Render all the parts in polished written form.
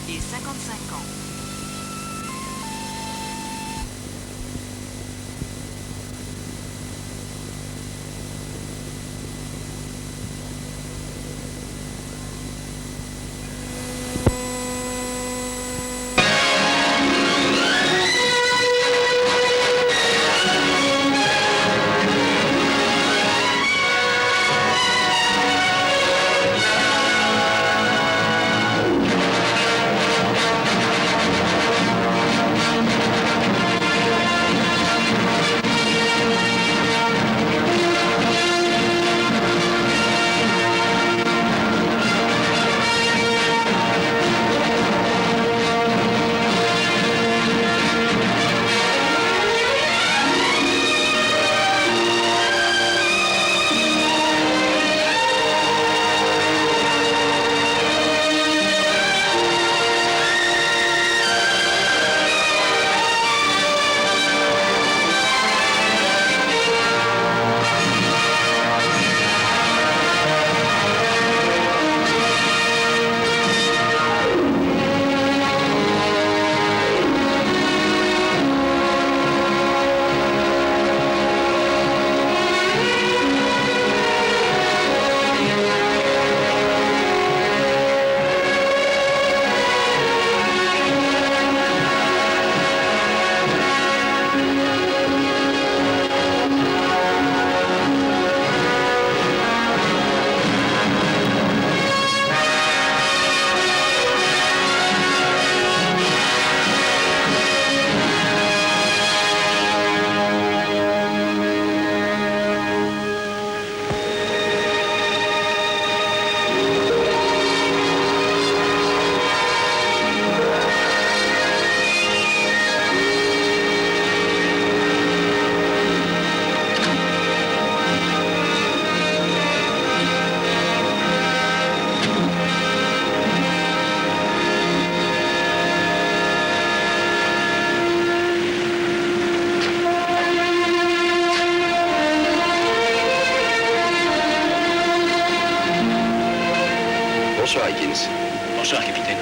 Et 55 ans. Bonsoir, Higgins. Bonsoir, capitaine.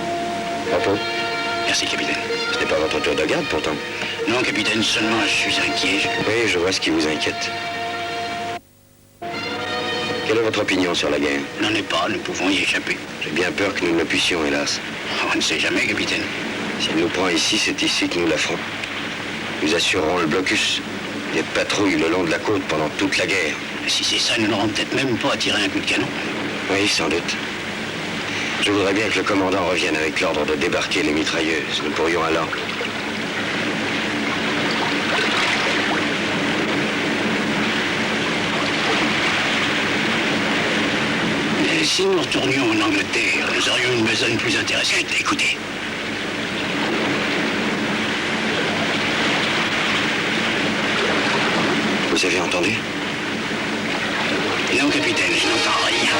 Repos. Merci, capitaine. Ce n'est pas votre tour de garde, pourtant. Non, capitaine, seulement je suis inquiet. Oui, je vois ce qui vous inquiète. Quelle est votre opinion sur la guerre? N'en est pas, nous pouvons y échapper. J'ai bien peur que nous ne le puissions, hélas. On ne sait jamais, capitaine. Si elle nous prend ici, c'est ici que nous la ferons. Nous assurerons le blocus. Des patrouilles le long de la côte pendant toute la guerre. Si c'est ça, nous n'aurons peut-être même pas à tirer un coup de canon. Oui, sans doute. Je voudrais bien que le commandant revienne avec l'ordre de débarquer les mitrailleuses. Nous pourrions alors... Et si nous retournions en Angleterre, nous aurions une besogne plus intéressante. Écoutez. Vous avez entendu? Non, capitaine, je n'entends rien.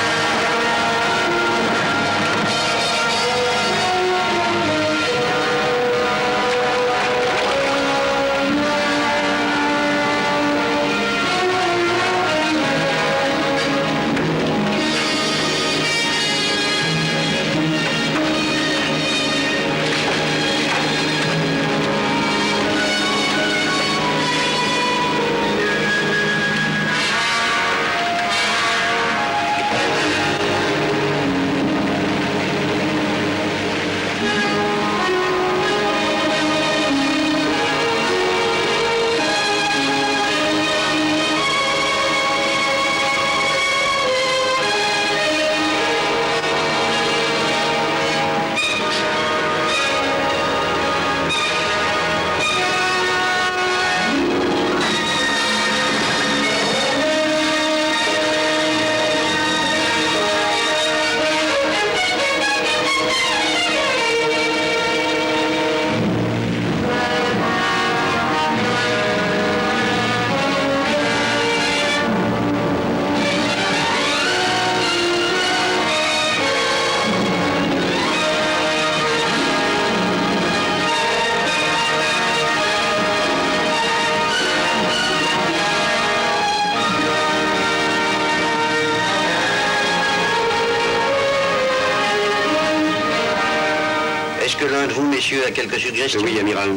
Est-ce que l'un de vous, messieurs, a quelques suggestions? Oui, amiral.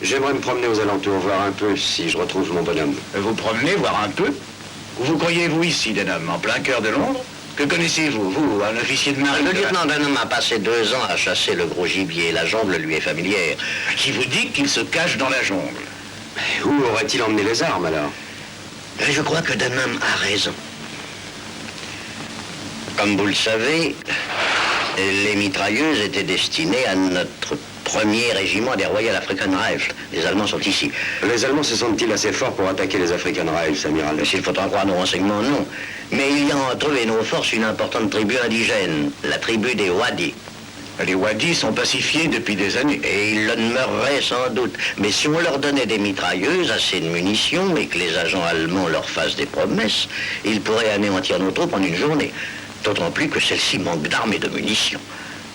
J'aimerais me promener aux alentours, voir un peu si je retrouve mon bonhomme. Vous promenez, voir un peu? Vous croyez-vous ici, Denham, en plein cœur de Londres? Que connaissez-vous, vous, un officier de marine? Le lieutenant Dunham a passé 2 ans à chasser le gros gibier. La jungle lui est familière. Qui vous dit qu'il se cache dans la jungle? Où aurait-il emmené les armes, alors? Je crois que Dunham a raison. Comme vous le savez, les mitrailleuses étaient destinées à notre premier régiment des Royal African Rifles. Les Allemands sont ici. Les Allemands se sentent-ils assez forts pour attaquer les African Rifles, amiral? Mais s'il faut en croire nos renseignements, non. Mais il y a entre eux et nos forces une importante tribu indigène, la tribu des Wadi. Les Wadis sont pacifiés depuis des années. Et ils le demeureraient sans doute. Mais si on leur donnait des mitrailleuses, assez de munitions, et que les agents allemands leur fassent des promesses, ils pourraient anéantir nos troupes en une journée. D'autant plus que celles-ci manquent d'armes et de munitions.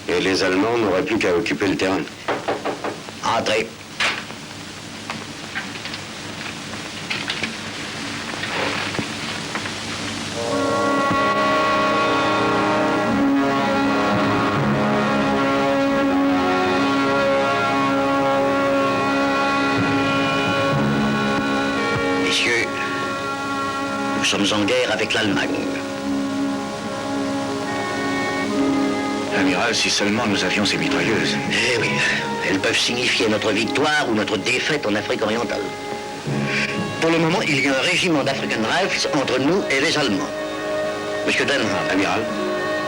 Et les Allemands n'auraient plus qu'à occuper le terrain. Entrez. Messieurs, nous sommes en guerre avec l'Allemagne. Amiral, si seulement nous avions ces mitrailleuses. Eh oui, elles peuvent signifier notre victoire ou notre défaite en Afrique orientale. Pour le moment, il y a un régiment d'African Rifles entre nous et les Allemands. Monsieur Dunham, amiral,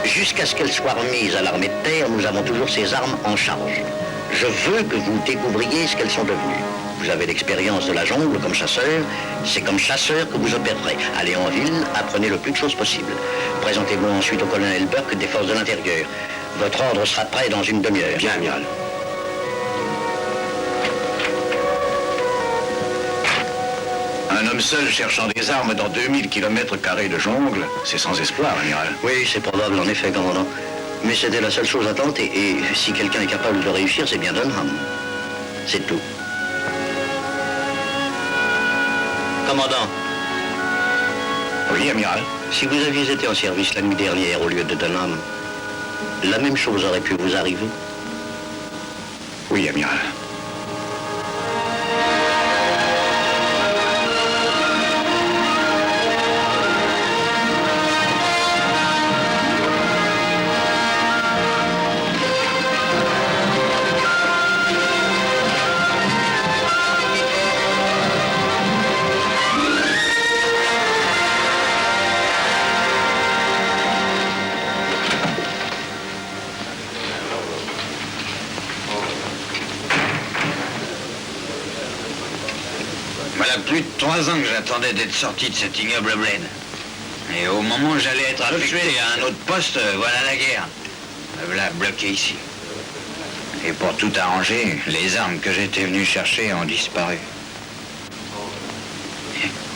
jusqu'à ce qu'elles soient remises à l'armée de terre, nous avons toujours ces armes en charge. Je veux que vous découvriez ce qu'elles sont devenues. Vous avez l'expérience de la jungle comme chasseur. C'est comme chasseur que vous opérerez. Allez en ville, apprenez le plus de choses possible. Présentez-vous ensuite au colonel Burke des forces de l'intérieur. Votre ordre sera prêt dans une demi-heure. Bien, amiral. Un homme seul cherchant des armes dans 2000 km² de jungle, c'est sans espoir, amiral. Oui, c'est probable, en effet, commandant. Mais c'était la seule chose à tenter. Et si quelqu'un est capable de réussir, c'est bien Dunham. C'est tout. Commandant, Oui, amiral. si vous aviez été en service la nuit dernière au lieu de Dunham, la même chose aurait pu vous arriver. Oui, amiral. Voilà plus de 3 ans que j'attendais d'être sorti de cet ignoble bled. Et au moment où j'allais être affecté à un autre poste, voilà la guerre. Me voilà bloqué ici. Et pour tout arranger, les armes que j'étais venu chercher ont disparu.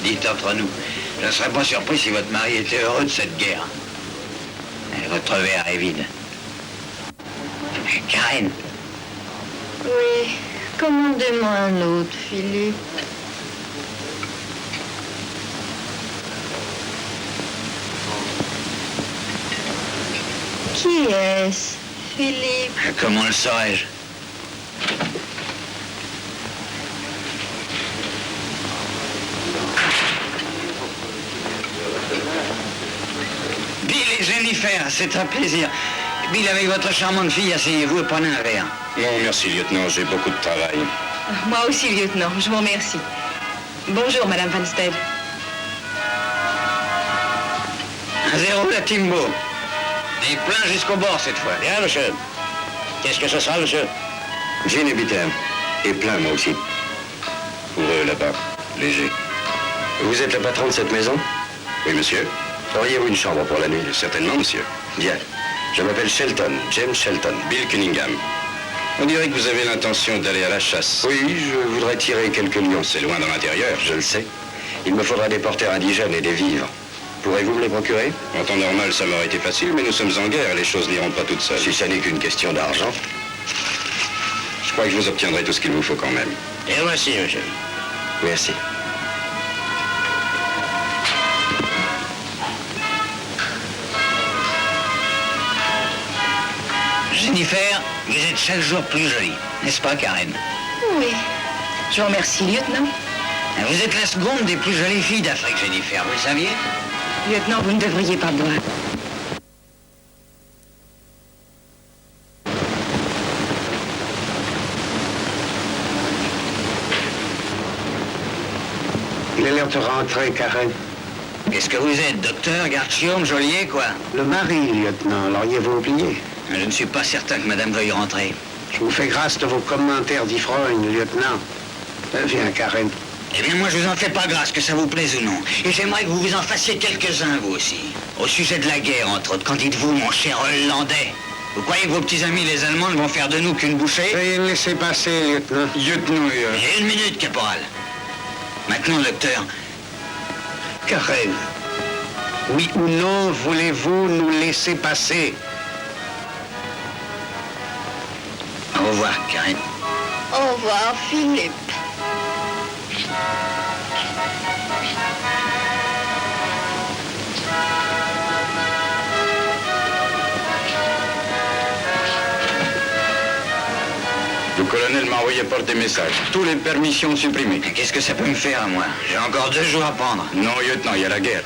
Dites entre nous, je ne serais pas surpris si votre mari était heureux de cette guerre. Et votre verre est vide. Karen, Oui, commandez-moi un autre, Philippe. Qui est-ce, Philippe? comment le saurais-je? Bill et Jennifer, c'est un plaisir. Bill, avec votre charmante fille, asseyez-vous et prenez un verre. Non, merci, lieutenant, j'ai beaucoup de travail. Moi aussi, lieutenant, je vous remercie. Bonjour, Madame Van Sted. 1-0 la Timbo. Et plein jusqu'au bord cette fois. Bien, monsieur. Qu'est-ce que ce sera, monsieur? Gin et bitter. Et plein, moi aussi. Ouvrez là-bas, léger. Vous êtes le patron de cette maison? Oui, monsieur. Auriez-vous une chambre pour la nuit? Certainement, monsieur. Bien. Je m'appelle Shelton, James Shelton. Bill Cunningham. On dirait que vous avez l'intention d'aller à la chasse. Oui, je voudrais tirer quelques lions. C'est loin dans l'intérieur, je le sais. Il me faudra des porteurs indigènes et des vivres. Pourrez-vous me les procurer? En temps normal, ça m'aurait été facile, mais nous sommes en guerre et les choses n'iront pas toutes seules. Si ça n'est qu'une question d'argent. Je crois que je vous obtiendrai tout ce qu'il vous faut quand même. Et voici, monsieur. Merci. Jennifer, vous êtes chaque jour plus jolie, n'est-ce pas, Karen? Oui. Je vous remercie, lieutenant. Vous êtes la seconde des plus jolies filles d'Afrique, Jennifer, vous le saviez? Lieutenant, vous ne devriez pas boire. Il est l'heure de rentrer, Karen. Qu'est-ce que vous êtes, docteur, garde-chiourme, geôlier, quoi? Le mari, lieutenant, l'auriez-vous oublié? Je ne suis pas certain que madame veuille rentrer. Je vous fais grâce de vos commentaires d'ivrognes, lieutenant. Viens, Karen. Eh bien, moi, je vous en fais pas grâce, que ça vous plaise ou non. Et j'aimerais que vous vous en fassiez quelques-uns, vous aussi. Au sujet de la guerre, entre autres. Qu'en dites-vous, mon cher Hollandais? Vous croyez que vos petits amis, les Allemands, ne vont faire de nous qu'une bouchée? Veuillez me laisser passer, lieutenant. Lieutenant, J'ai 1 minute, caporal. Maintenant, docteur. Karen, oui ou non, voulez-vous nous laisser passer? Au revoir, Karen. Au revoir, Philippe. Le colonel m'a envoyé porter message. Toutes les permissions supprimées. Et qu'est-ce que ça peut me faire, à moi? J'ai encore 2 jours à prendre. Non, lieutenant, il y a la guerre.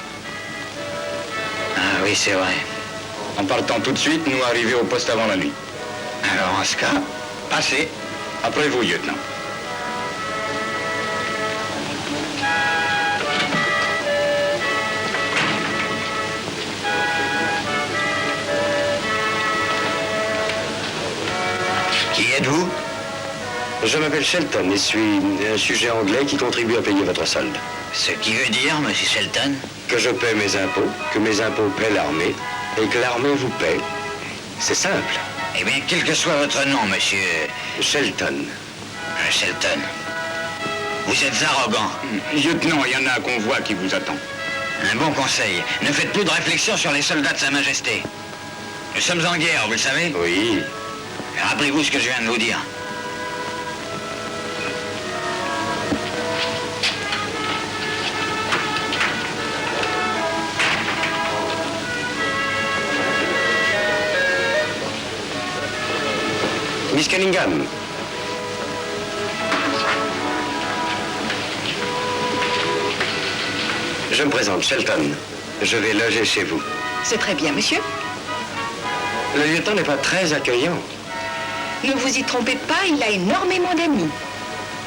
Ah oui, c'est vrai. En partant tout de suite, nous arriver au poste avant la nuit. Alors, en ce cas, passez. Après vous, lieutenant. Qui êtes-vous? Je m'appelle Shelton et suis un sujet anglais qui contribue à payer votre solde. Ce qui veut dire, monsieur Shelton? Que je paie mes impôts, que mes impôts paient l'armée, et que l'armée vous paie. C'est simple. Eh bien, quel que soit votre nom, monsieur Shelton. Shelton, vous êtes arrogant. Lieutenant, il y en a un convoi qui vous attend. Un bon conseil. Ne faites plus de réflexion sur les soldats de Sa Majesté. Nous sommes en guerre, vous le savez? Oui. Rappelez-vous ce que je viens de vous dire. Miss Cunningham. Je me présente, Shelton. Je vais loger chez vous. C'est très bien, monsieur. Le lieutenant n'est pas très accueillant. Ne vous y trompez pas, il a énormément d'amis.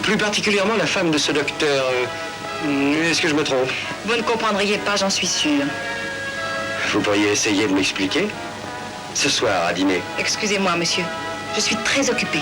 Plus particulièrement la femme de ce docteur... Est-ce que je me trompe? Vous ne comprendriez pas, j'en suis sûre. Vous pourriez essayer de m'expliquer? Ce soir, à dîner. Excusez-moi, monsieur. Je suis très occupée.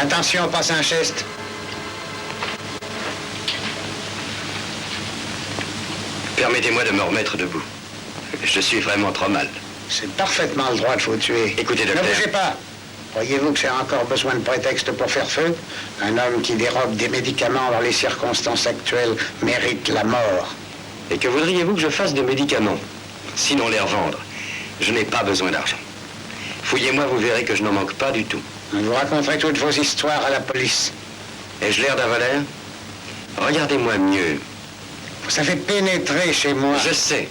Attention, passe un geste. Permettez-moi de me remettre debout. Je suis vraiment trop mal. C'est parfaitement le droit de vous tuer. Écoutez, docteur. Ne bougez pas. Croyez-vous que j'ai encore besoin de prétexte pour faire feu? Un homme qui dérobe des médicaments dans les circonstances actuelles mérite la mort. Et que voudriez-vous que je fasse des médicaments? Sinon les revendre. Je n'ai pas besoin d'argent. Fouillez-moi, vous verrez que je n'en manque pas du tout. Vous raconterez toutes vos histoires à la police. Ai-je l'air d'un voleur? Regardez-moi mieux. Vous avez pénétré chez moi. Je sais.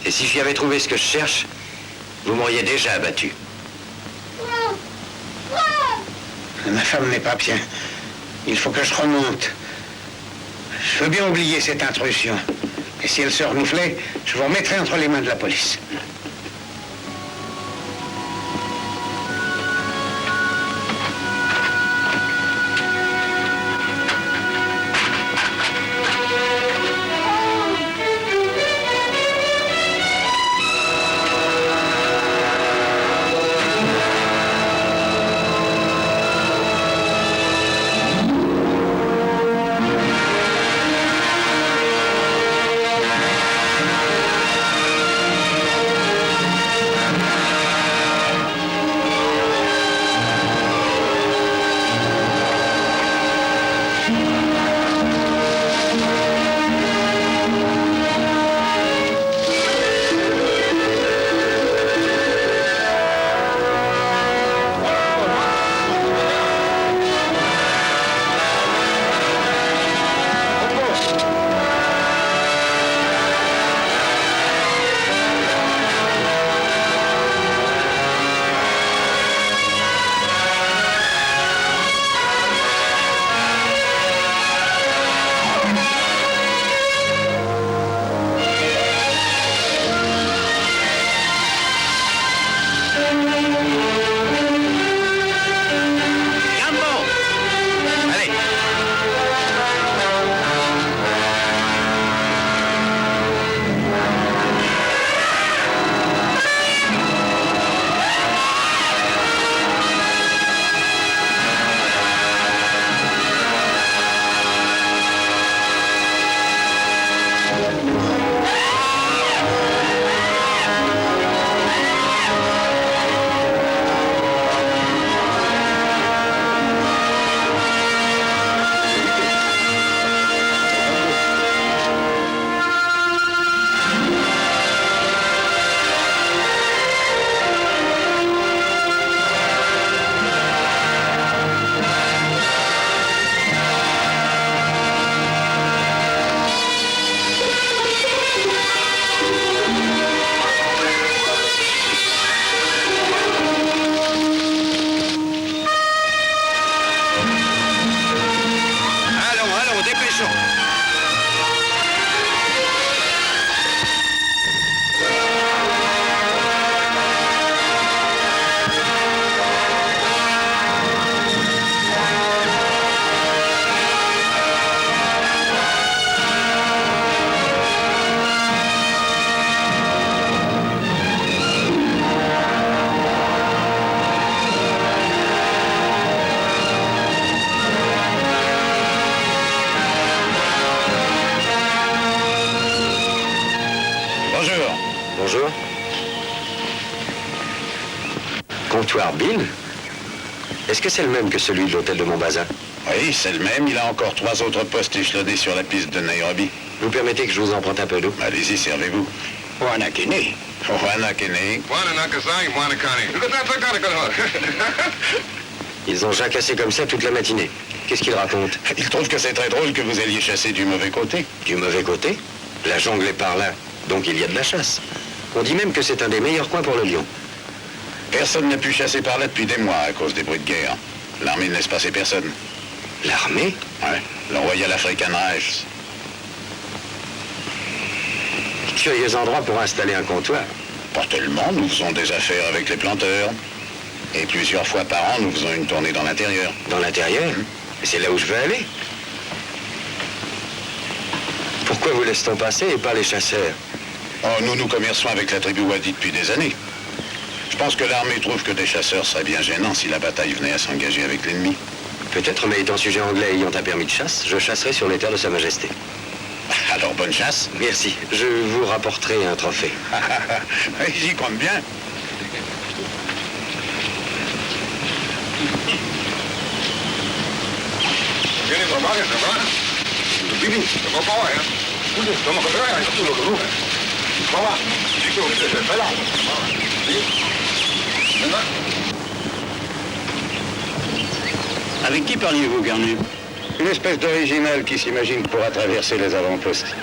Et si j'y avais trouvé ce que je cherche, vous m'auriez déjà abattu. Ma femme n'est pas bien. Il faut que je remonte. Je veux bien oublier cette intrusion. Et si elle se renouvelait, je vous remettrai entre les mains de la police. Bonjour. Comptoir Bill? Est-ce que c'est le même que celui de l'hôtel de Montbazin? Oui, c'est le même. Il a encore 3 autres postes échelonnés sur la piste de Nairobi. Vous permettez que je vous emprunte un peu d'eau? Allez-y, servez-vous. Wanakene. Wanakene. Ils ont jacassé comme ça toute la matinée. Qu'est-ce qu'ils racontent? Il trouve que c'est très drôle que vous alliez chasser du mauvais côté. Du mauvais côté? La jungle est par là, donc il y a de la chasse. On dit même que c'est un des meilleurs coins pour le lion. Personne n'a pu chasser par là depuis des mois à cause des bruits de guerre. L'armée ne laisse passer personne. L'armée? Ouais, le Royal African Rifles. Curieux endroit pour installer un comptoir. Pas tellement, nous faisons des affaires avec les planteurs. Et plusieurs fois par an, nous faisons une tournée dans l'intérieur. Dans l'intérieur? C'est là où je veux aller. Pourquoi vous laisse-t-on passer et pas les chasseurs? Oh, nous commerçons avec la tribu Wadi depuis des années. Je pense que l'armée trouve que des chasseurs seraient bien gênants si la bataille venait à s'engager avec l'ennemi. Peut-être, mais étant sujet anglais ayant un permis de chasse, je chasserai sur les terres de Sa Majesté. Alors, bonne chasse. Merci. Je vous rapporterai un trophée. J'y compte bien. Avec qui parliez-vous, Garnu? Une espèce d'original qui s'imagine pourra traverser les avant-postes.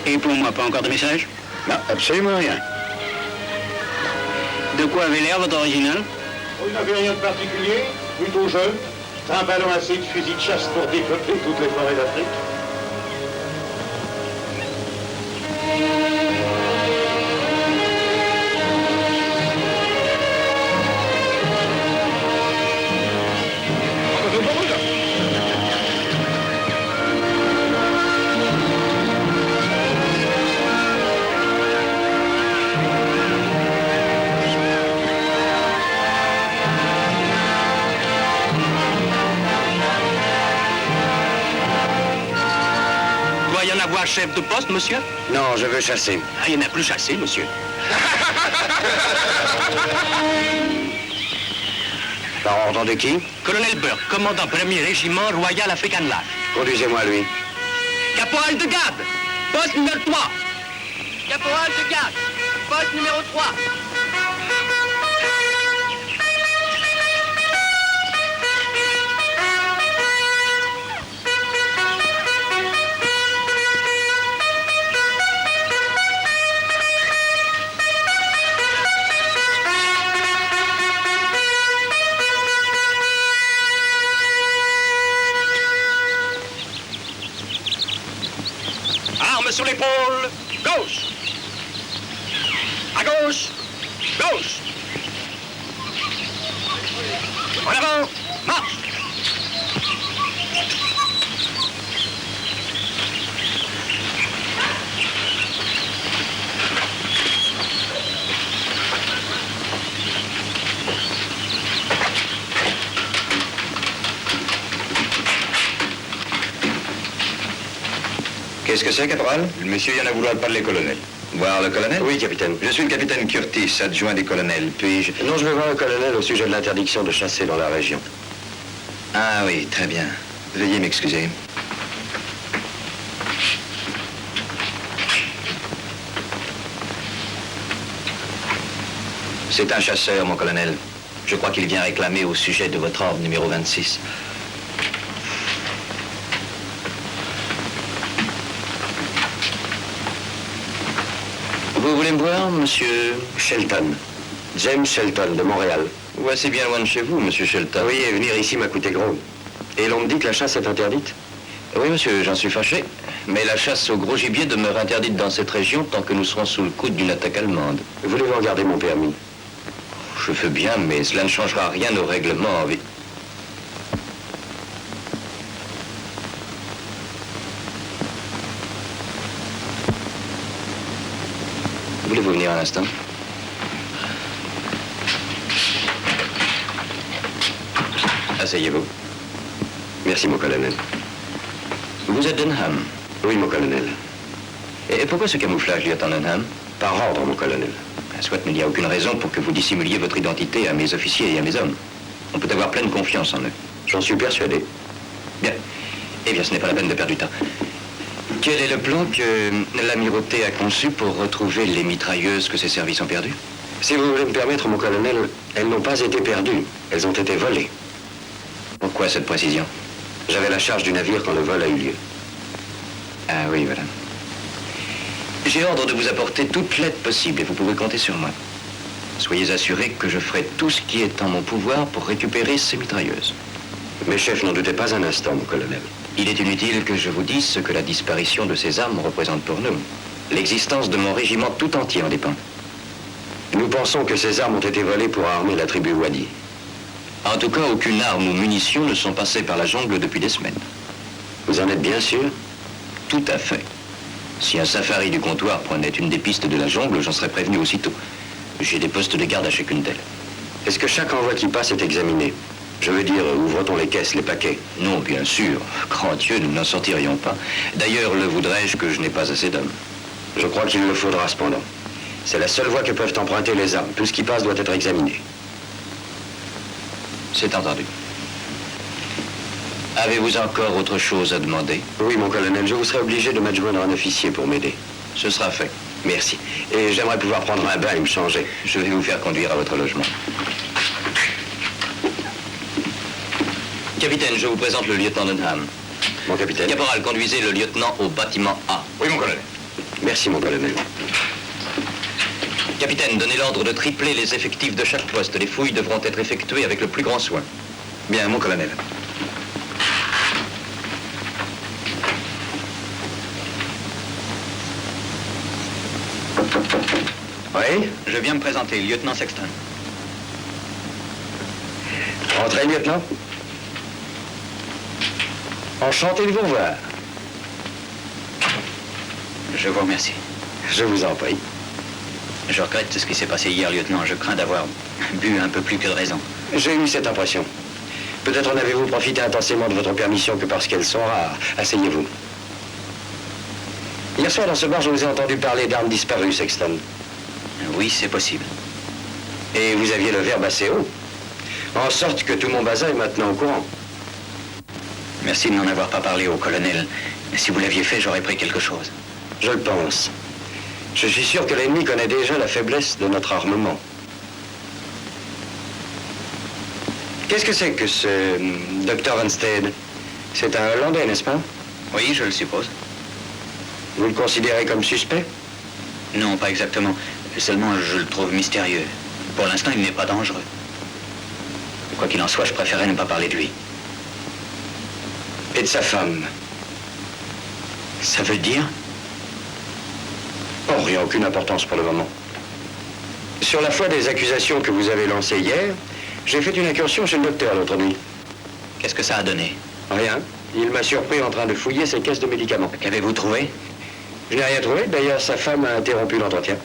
Et pour moi, pas encore de message? Non, absolument rien. De quoi avait l'air votre original? Il n'avait rien de particulier, plutôt jeune. Un ballon assez de fusil de chasse pour dépeupler toutes les forêts d'Afrique. Doit y en avoir chef de poste, monsieur? Non, je veux chasser. Ah, il n'y en a plus chassé, monsieur. Par ordre de qui? Colonel Burke, commandant 1er régiment Royal African Life. Conduisez-moi lui. Caporal de garde, poste numéro 3. Caporal de garde, poste numéro 3. Armes sur l'épaule, gauche. À gauche, gauche. En avant, marche. Qu'est-ce que c'est, caporal? Le monsieur vient à vouloir parler, colonel. Voir le colonel? Oui, capitaine. Je suis le capitaine Curtis, adjoint des colonels. Puis-je... Non, je veux voir le colonel au sujet de l'interdiction de chasser dans la région. Ah oui, très bien. Veuillez m'excuser. C'est un chasseur, mon colonel. Je crois qu'il vient réclamer au sujet de votre ordre numéro 26. Vous voulez me voir, monsieur Shelton. James Shelton, de Montréal. Ouais, c'est bien loin de chez vous, monsieur Shelton. Oui, et venir ici m'a coûté gros. Et l'on me dit que la chasse est interdite? Oui, monsieur, j'en suis fâché. Mais la chasse au gros gibier demeure interdite dans cette région tant que nous serons sous le coup d'une attaque allemande. Voulez-vous regarder mon permis? Je veux bien, mais cela ne changera rien au règlement en vie. Voulez-vous venir un instant? Asseyez-vous. Merci, mon colonel. Vous êtes Denham. Oui, mon colonel. Et pourquoi ce camouflage, lieutenant Denham? Par ordre, mon colonel. Soit, mais il n'y a aucune raison pour que vous dissimuliez votre identité à mes officiers et à mes hommes. On peut avoir pleine confiance en eux. J'en suis persuadé. Bien. Eh bien, ce n'est pas la peine de perdre du temps. Quel est le plan que l'amirauté a conçu pour retrouver les mitrailleuses que ses services ont perdues? Si vous voulez me permettre, mon colonel, elles n'ont pas été perdues. Elles ont été volées. Pourquoi cette précision? J'avais la charge du navire quand le vol a eu lieu. Ah oui, voilà. J'ai ordre de vous apporter toute l'aide possible et vous pouvez compter sur moi. Soyez assurés que je ferai tout ce qui est en mon pouvoir pour récupérer ces mitrailleuses. Mes chefs n'en doutaient pas un instant, mon colonel. Il est inutile que je vous dise ce que la disparition de ces armes représente pour nous. L'existence de mon régiment tout entier en dépend. Nous pensons que ces armes ont été volées pour armer la tribu Wadi. En tout cas, aucune arme ou munitions ne sont passées par la jungle depuis des semaines. Vous en êtes bien sûr? Tout à fait. Si un safari du comptoir prenait une des pistes de la jungle, j'en serais prévenu aussitôt. J'ai des postes de garde à chacune d'elles. Est-ce que chaque envoi qui passe est examiné? Je veux dire, ouvre-t-on les caisses, les paquets? Non, bien sûr. Grand Dieu, nous n'en sortirions pas. D'ailleurs, le voudrais-je que je n'ai pas assez d'hommes. Je crois qu'il le faudra cependant. C'est la seule voie que peuvent emprunter les armes. Tout ce qui passe doit être examiné. C'est entendu. Avez-vous encore autre chose à demander? Oui, mon colonel, je vous serai obligé de m'adjoindre un officier pour m'aider. Ce sera fait. Merci. Et j'aimerais pouvoir prendre un bain et me changer. Je vais vous faire conduire à votre logement. Capitaine, je vous présente le lieutenant Dunham. Mon capitaine. Caporal, conduisez le lieutenant au bâtiment A. Oui, mon colonel. Merci, mon colonel. Capitaine, donnez l'ordre de tripler les effectifs de chaque poste. Les fouilles devront être effectuées avec le plus grand soin. Bien, mon colonel. Oui? Je viens me présenter, lieutenant Sexton. Entrez, lieutenant. Enchanté de vous voir. Je vous remercie. Je vous en prie. Je regrette ce qui s'est passé hier, lieutenant. Je crains d'avoir bu un peu plus que de raison. J'ai eu cette impression. Peut-être en avez-vous profité intensément de votre permission que parce qu'elles sont rares. Asseyez-vous. Hier soir, dans ce bar, je vous ai entendu parler d'armes disparues, Sexton. Oui, c'est possible. Et vous aviez le verbe assez haut. En sorte que tout mon bazar est maintenant au courant. Merci de n'en avoir pas parlé au colonel. Si vous l'aviez fait, j'aurais pris quelque chose. Je le pense. Je suis sûr que l'ennemi connaît déjà la faiblesse de notre armement. Qu'est-ce que c'est que ce Dr. Van Steed? C'est un Hollandais, n'est-ce pas? Oui, je le suppose. Vous le considérez comme suspect? Non, pas exactement. Seulement, je le trouve mystérieux. Pour l'instant, il n'est pas dangereux. Quoi qu'il en soit, je préférais ne pas parler de lui. Et de sa femme? Ça veut dire? Oh, rien, aucune importance pour le moment. Sur la foi des accusations que vous avez lancées hier, j'ai fait une incursion chez le docteur l'autre nuit. Qu'est-ce que ça a donné? Rien. Il m'a surpris en train de fouiller ses caisses de médicaments. Qu'avez-vous trouvé? Je n'ai rien trouvé. D'ailleurs, sa femme a interrompu l'entretien.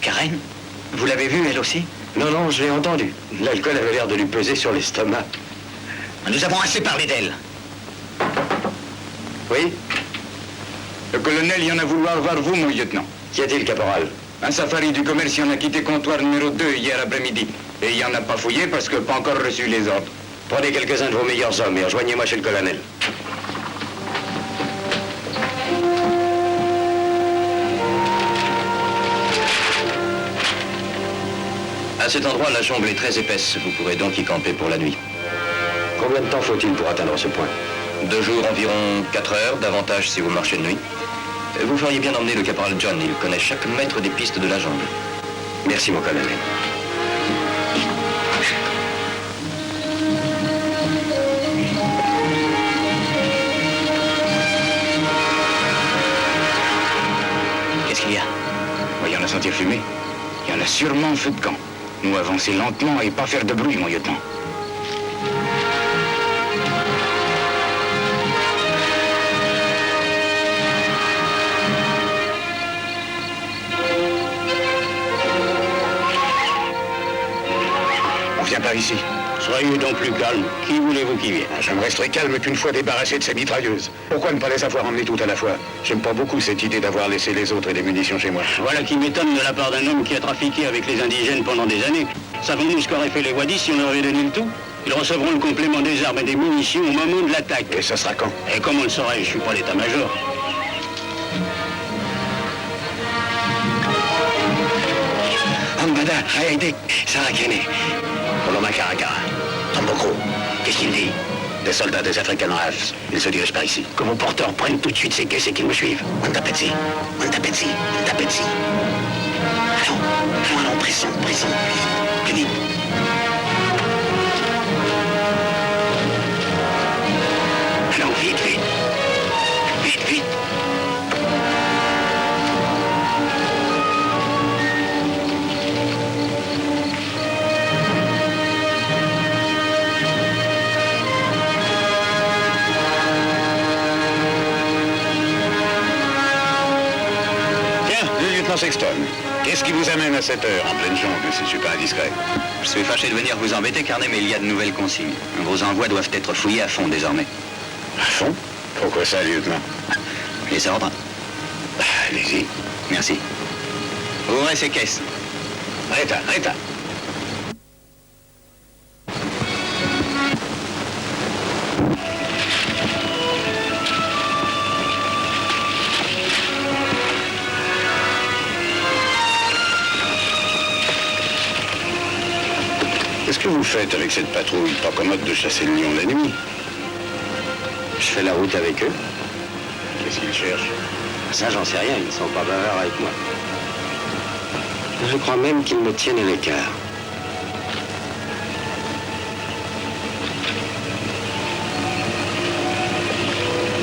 Karen? Vous l'avez vue, elle aussi? Non, non, je l'ai entendu. L'alcool avait l'air de lui peser sur l'estomac. Nous avons assez parlé d'elle. Oui? Le colonel y en a vouloir voir vous, mon lieutenant. Qu'y a-t-il, caporal? Un safari du commerce y en a quitté comptoir numéro 2 hier après-midi. Et il y en a pas fouillé parce que pas encore reçu les ordres. Prenez quelques-uns de vos meilleurs hommes et rejoignez-moi chez le colonel. À cet endroit, la jungle est très épaisse. Vous pourrez donc y camper pour la nuit. Combien de temps faut-il pour atteindre ce point? 2 jours, environ 4 heures, davantage si vous marchez de nuit. Vous feriez bien d'emmener le caporal John. Il connaît chaque mètre des pistes de la jungle. Merci, mon colonel. Qu'est-ce qu'il y a? Voyons la sentir fumer. Il y en a sûrement feu de camp. Nous avancer lentement et pas faire de bruit, mon lieutenant. On vient par ici. Soyez donc plus calme. Qui voulez-vous qui vienne? Je me resterai calme qu'une fois débarrassé de ces mitrailleuses. Pourquoi ne pas les avoir emmenées toutes à la fois? J'aime pas beaucoup cette idée d'avoir laissé les autres et des munitions chez moi. Voilà qui m'étonne de la part d'un homme qui a trafiqué avec les indigènes pendant des années. Savons-nous ce qu'auraient fait les wadis si on leur avait donné le tout? Ils recevront le complément des armes et des munitions au moment de l'attaque. Et ça sera quand? Et comment le saurais-je? Je suis pas l'état-major. Ambada, Haïdé, Sarakene. Coloma Caracara. Tamboko, qu'est-ce qu'il dit? Des soldats des African Rifles. Ils se dirigent par ici. Que vos porteurs prennent tout de suite ces caisses et qu'ils me suivent. Montapetsi, Montapetsi, Montapetsi. Allons, pressons, pressons. Plus vite. Allons, vite, vite. Vite, vite. Sexton, qu'est-ce qui vous amène à cette heure en pleine jungle? C'est super indiscret. Je suis fâché de venir vous embêter, Carnet, mais il y a de nouvelles consignes. Vos envois doivent être fouillés à fond désormais. À fond? Pourquoi ça, lieutenant? Les ordres? Allez-y. Merci. Ouvrez ces caisses. Reta, Reta. que vous faites avec cette patrouille? Pas commode de chasser le lion la nuit. Je fais la route avec eux. Qu'est-ce qu'ils cherchent? Ça, j'en sais rien, ils ne sont pas bavards avec moi. Je crois même qu'ils me tiennent à l'écart.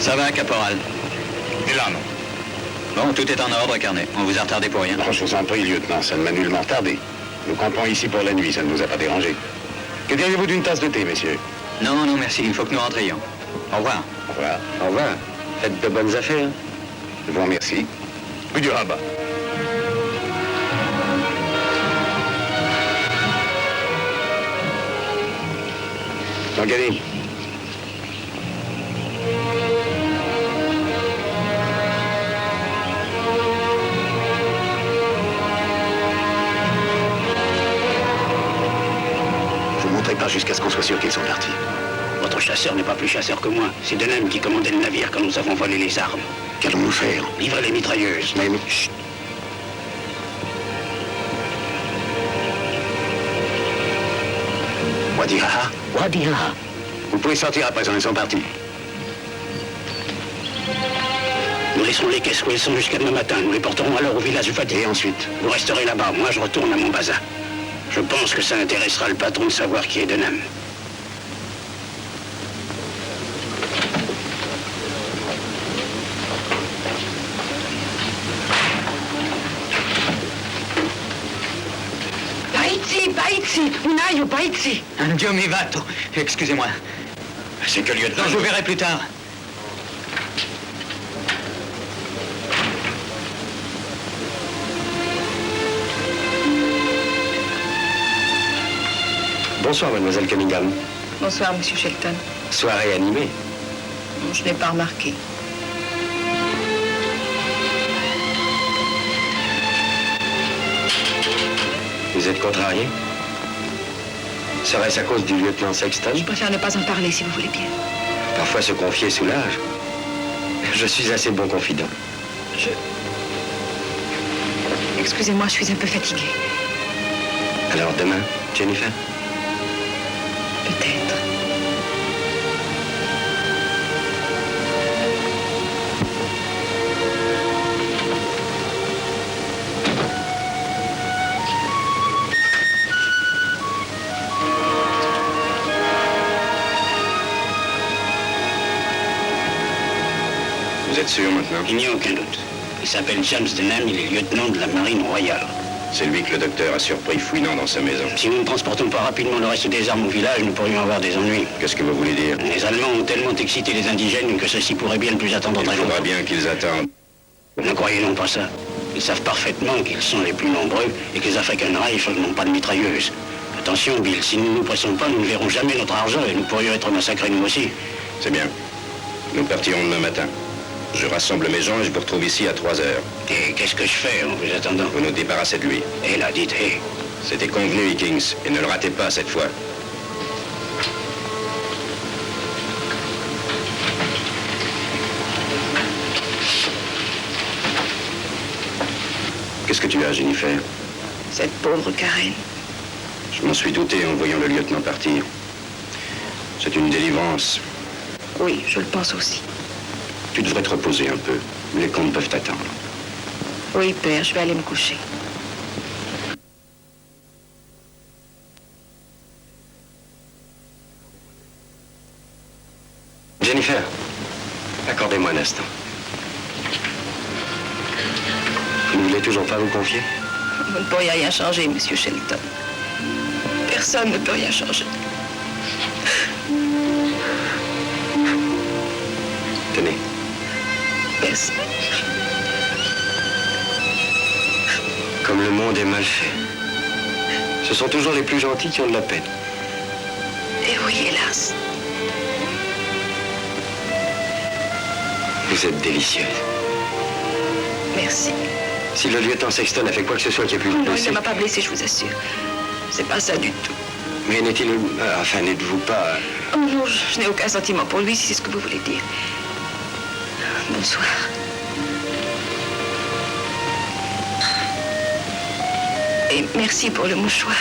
Ça va, caporal? Et là, non. Bon, tout est en ordre, carnet. On vous a retardé pour rien. Non, je vous en prie, lieutenant, ça ne m'a nullement tardé. Nous campons ici pour la nuit, ça ne nous a pas dérangé. Que diriez-vous d'une tasse de thé, messieurs? Non, non, merci. Il faut que nous rentrions. Au revoir. Au revoir. Au revoir. Faites de bonnes affaires. Je vous remercie. Rue du Rabat. Regardez. Je ne monterai pas jusqu'à ce qu'on soit sûr qu'ils sont partis. Votre chasseur n'est pas plus chasseur que moi. C'est Denham qui commandait le navire quand nous avons volé les armes. Qu'allons-nous faire? Livrer les mitrailleuses. Mais chut. Wadiraha? Wadiraha. Vous pouvez sortir à présent, ils sont partis. Nous laisserons les caisses où elles sont jusqu'à demain matin. Nous les porterons alors au village du Fatih. Et ensuite? Vous resterez là-bas. Moi, je retourne à mon bazar. Je pense que ça intéressera le patron de savoir qui est Denham. Paizzi, Unaio, Paizzi. Dio mi vato. Excusez-moi. C'est que lieutenant... Je vous verrai plus tard. Bonsoir, mademoiselle Cunningham. Bonsoir, monsieur Shelton. Soirée animée. Bon, je n'ai pas remarqué. Vous êtes contrarié? Serait-ce à cause du lieutenant Sexton? Je préfère ne pas en parler, si vous voulez bien. Parfois se confier soulage. Je suis assez bon confident. Excusez-moi, je suis un peu fatiguée. Alors demain, Jennifer? Peut-être. Vous êtes sûr maintenant? Il n'y a aucun doute. Il s'appelle James Denham, il est lieutenant de la marine royale. C'est lui que le docteur a surpris fouinant dans sa maison. Si nous ne transportons pas rapidement le reste des armes au village, nous pourrions avoir des ennuis. Qu'est-ce que vous voulez dire? Les Allemands ont tellement excité les indigènes que ceux-ci pourraient bien ne plus attendre Il très faudra longtemps. bien qu'ils attendent. Ne croyez donc pas ça. Ils savent parfaitement qu'ils sont les plus nombreux et que les African Rifles n'ont pas de mitrailleuses. Attention, Bill, si nous ne nous pressons pas, nous ne verrons jamais notre argent et nous pourrions être massacrés nous aussi. C'est bien. Nous partirons demain matin. Je rassemble mes gens et je vous retrouve ici à 3 heures. Et qu'est-ce que je fais en vous attendant? Vous nous débarrassez de lui. Et là, dites, hé. C'était convenu, Higgins, et ne le ratez pas cette fois. Qu'est-ce que tu as, Jennifer? Cette pauvre Karen. Je m'en suis douté en voyant le lieutenant partir. C'est une délivrance. Oui, je le pense aussi. Tu devrais te reposer un peu. Les comptes peuvent attendre. Oui, père, je vais aller me coucher. Jennifer, accordez-moi un instant. Vous ne voulez toujours pas vous confier? Vous ne pourriez rien changer, monsieur Shelton. Personne ne peut rien changer. Tenez. Merci. Comme le monde est mal fait. Ce sont toujours les plus gentils qui ont de la peine. Et oui, hélas. Vous êtes délicieuse. Merci. Si le lieutenant Sexton a fait quoi que ce soit qui a pu Oh vous non, il blesser... ne m'a pas blessé, je vous assure. C'est pas ça du tout. Mais n'est-il... enfin, n'êtes-vous pas... Oh non, je n'ai aucun sentiment pour lui, si c'est ce que vous voulez dire. Bonsoir. Et merci pour le mouchoir.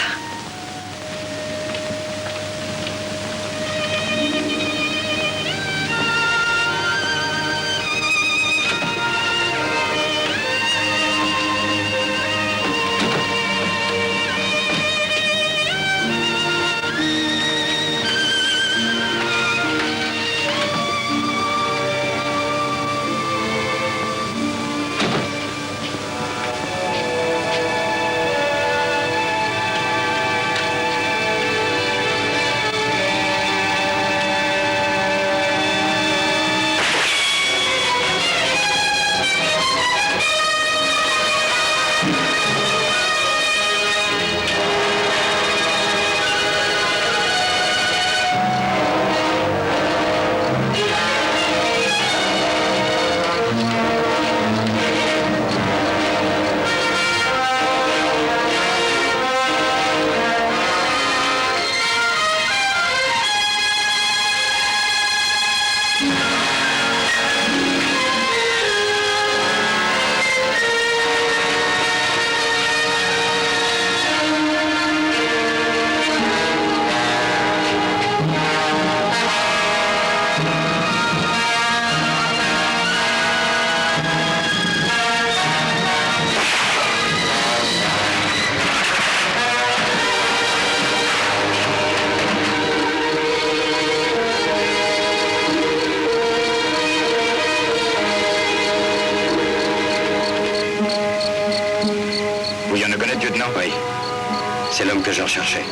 C'est l'homme que je recherchais.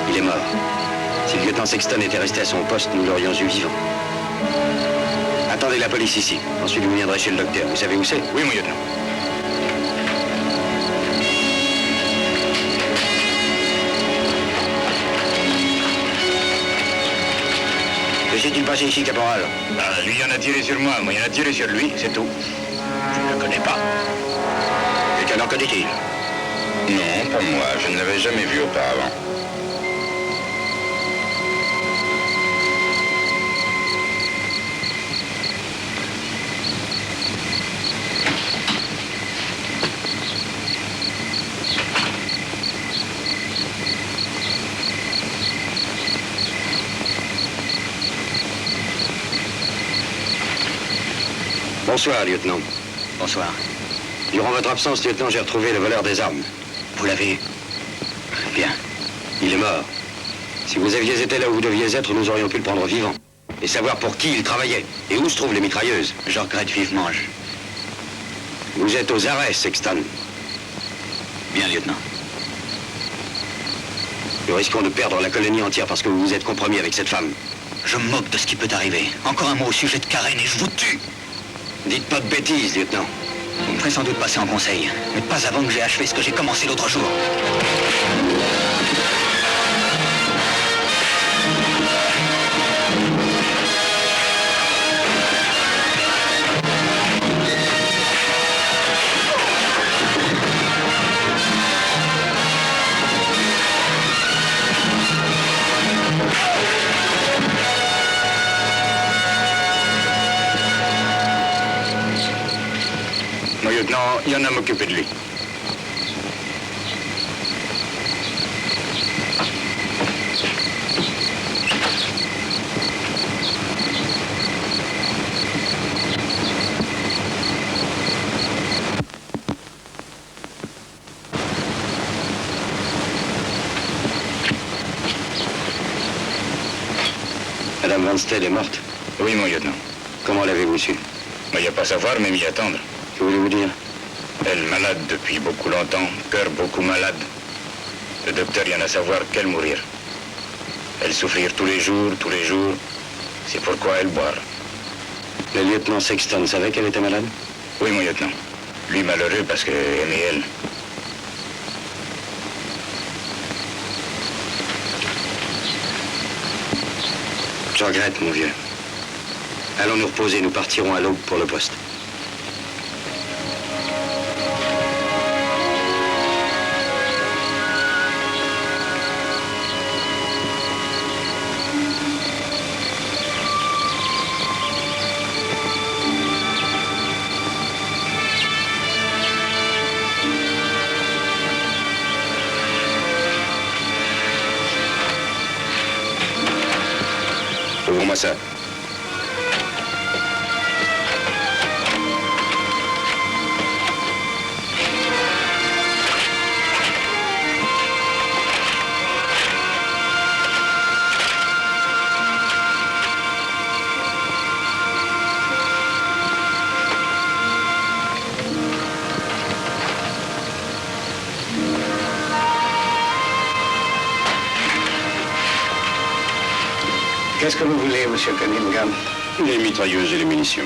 Il est mort. Si le lieutenant Sexton était resté à son poste, nous l'aurions eu vivant. Attendez la police ici. Ensuite, vous viendrez chez le docteur. Vous savez où c'est? Oui, mon lieutenant. Que s'est-il passé ici, caporal? Lui, il en a tiré sur moi. Moi, il en a tiré sur lui, c'est tout. Je ne le connais pas. Quelqu'un en connaît-il? Non, pas moi. Je ne l'avais jamais vu auparavant. Bonsoir, lieutenant. Bonsoir. Durant votre absence, lieutenant, j'ai retrouvé le voleur des armes. Vous l'avez... Bien. Il est mort. Si vous aviez été là où vous deviez être, nous aurions pu le prendre vivant. Et savoir pour qui il travaillait. Et où se trouvent les mitrailleuses. Je regrette vivement. Vous êtes aux arrêts, Sexton. Bien, lieutenant. Nous risquons de perdre la colonie entière parce que vous vous êtes compromis avec cette femme. Je me moque de ce qui peut arriver. Encore un mot au sujet de Karen et je vous tue. Dites pas de bêtises, lieutenant. Vous me ferez sans doute passer en conseil, mais pas avant que j'ai achevé ce que j'ai commencé l'autre jour. Mon lieutenant, il y en a à m'occuper de lui. Madame Vanstead est morte. Oui, mon lieutenant. Comment l'avez-vous su? Il n'y a pas à savoir, mais m'y attendre. Que voulez-vous dire? Elle malade depuis beaucoup longtemps, cœur beaucoup malade. Le docteur y en a savoir qu'elle mourir. Elle souffrir tous les jours, C'est pourquoi elle boire. Le lieutenant Sexton savait qu'elle était malade? Oui, mon lieutenant. Lui malheureux parce que aimait elle. Je regrette, mon vieux. Allons nous reposer, nous partirons à l'aube pour le poste. Ouvre-moi ça. Qu'est-ce que vous voulez, monsieur Cunningham? Les mitrailleuses et les munitions.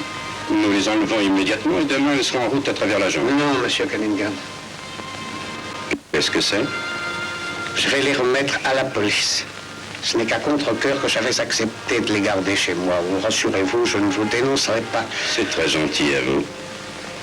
Nous les enlevons immédiatement et demain elles seront en route à travers la jungle. Non, monsieur Cunningham. Qu'est-ce que c'est? Je vais les remettre à la police. Ce n'est qu'à contre-cœur que j'avais accepté de les garder chez moi. Vous rassurez-vous, je ne vous dénoncerai pas. C'est très gentil à vous.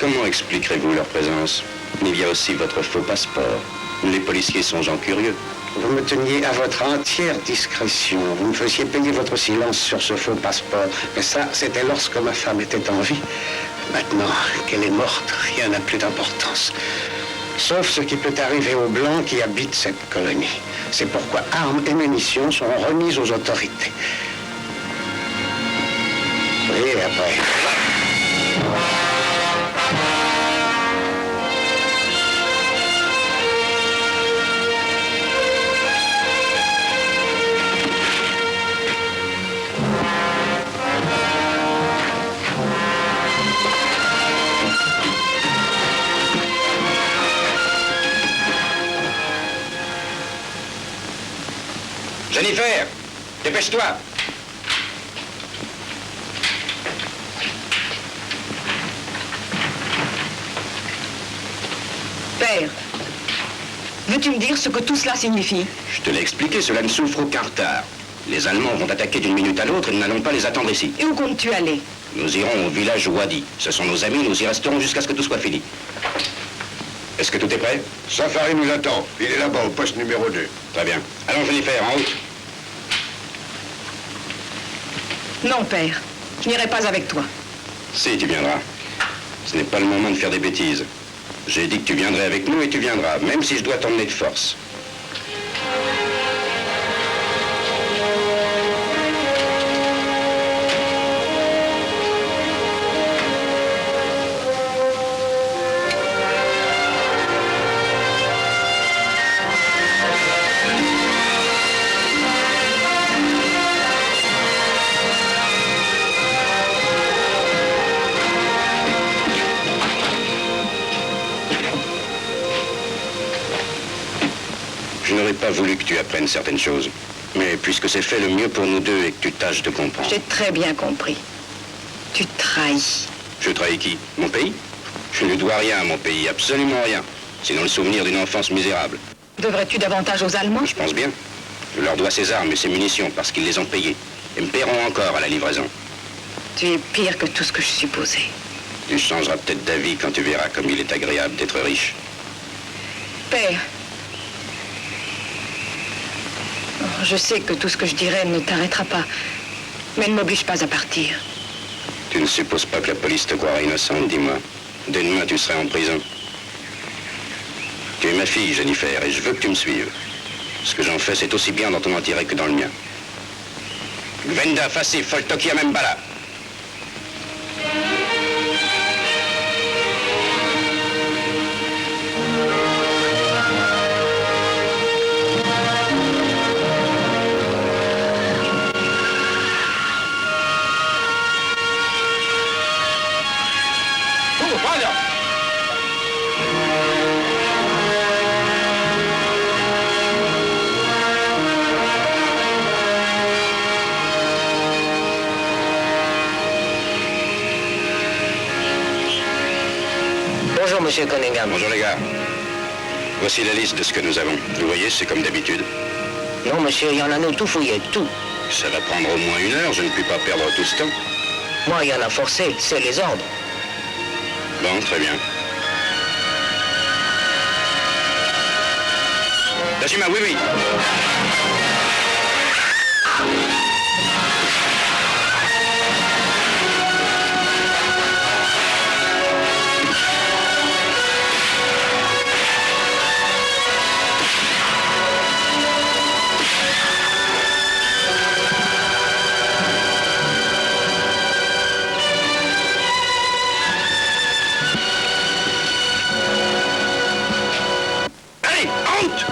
Comment expliquerez-vous leur présence? Il y a aussi votre faux passeport. Les policiers sont gens curieux. Vous me teniez à votre entière discrétion. Vous me faisiez payer votre silence sur ce faux passeport. Mais ça, c'était lorsque ma femme était en vie. Maintenant qu'elle est morte, rien n'a plus d'importance. Sauf ce qui peut arriver aux Blancs qui habitent cette colonie. C'est pourquoi armes et munitions seront remises aux autorités. Et après... Jennifer, dépêche-toi. Père, veux-tu me dire ce que tout cela signifie? Je te l'ai expliqué, cela ne souffre aucun retard. Les Allemands vont attaquer d'une minute à l'autre et nous n'allons pas les attendre ici. Et où comptes-tu aller? Nous irons au village Wadi. Ce sont nos amis, nous y resterons jusqu'à ce que tout soit fini. Est-ce que tout est prêt? Safari nous attend. Il est là-bas, au poste numéro 2. Très bien. Allons, Jennifer, en route. Non, père. Je n'irai pas avec toi. Si, tu viendras. Ce n'est pas le moment de faire des bêtises. J'ai dit que tu viendrais avec nous et tu viendras, même si je dois t'emmener de force. Je n'aurais pas voulu que tu apprennes certaines choses. Mais puisque c'est fait, le mieux pour nous deux est que tu tâches de comprendre. J'ai très bien compris. Tu trahis. Je trahis qui? Mon pays? Je ne lui dois rien à mon pays, absolument rien. Sinon le souvenir d'une enfance misérable. Devrais-tu davantage aux Allemands? Je pense bien. Je leur dois ces armes et ces munitions parce qu'ils les ont payées. Et me paieront encore à la livraison. Tu es pire que tout ce que je supposais. Tu changeras peut-être d'avis quand tu verras comme il est agréable d'être riche. Père, je sais que tout ce que je dirai ne t'arrêtera pas, mais ne m'oblige pas à partir. Tu ne supposes pas que la police te croira innocente, dis-moi. Dès demain, tu serais en prison. Tu es ma fille, Jennifer, et je veux que tu me suives. Ce que j'en fais, c'est aussi bien dans ton intérêt que dans le mien. Gwenda, Fassi, Foltokia, Membala. Bonjour, monsieur Cunningham. Bonjour les gars. Voici la liste de ce que nous avons. Vous voyez, c'est comme d'habitude. Non, monsieur, il y en a nous tout fouillé, tout. Ça va prendre au moins 1 heure, je ne puis pas perdre tout ce temps. Moi, il y en a forcé, c'est les ordres. Bon, très bien. Tajima, oui, oui. Allez, en route!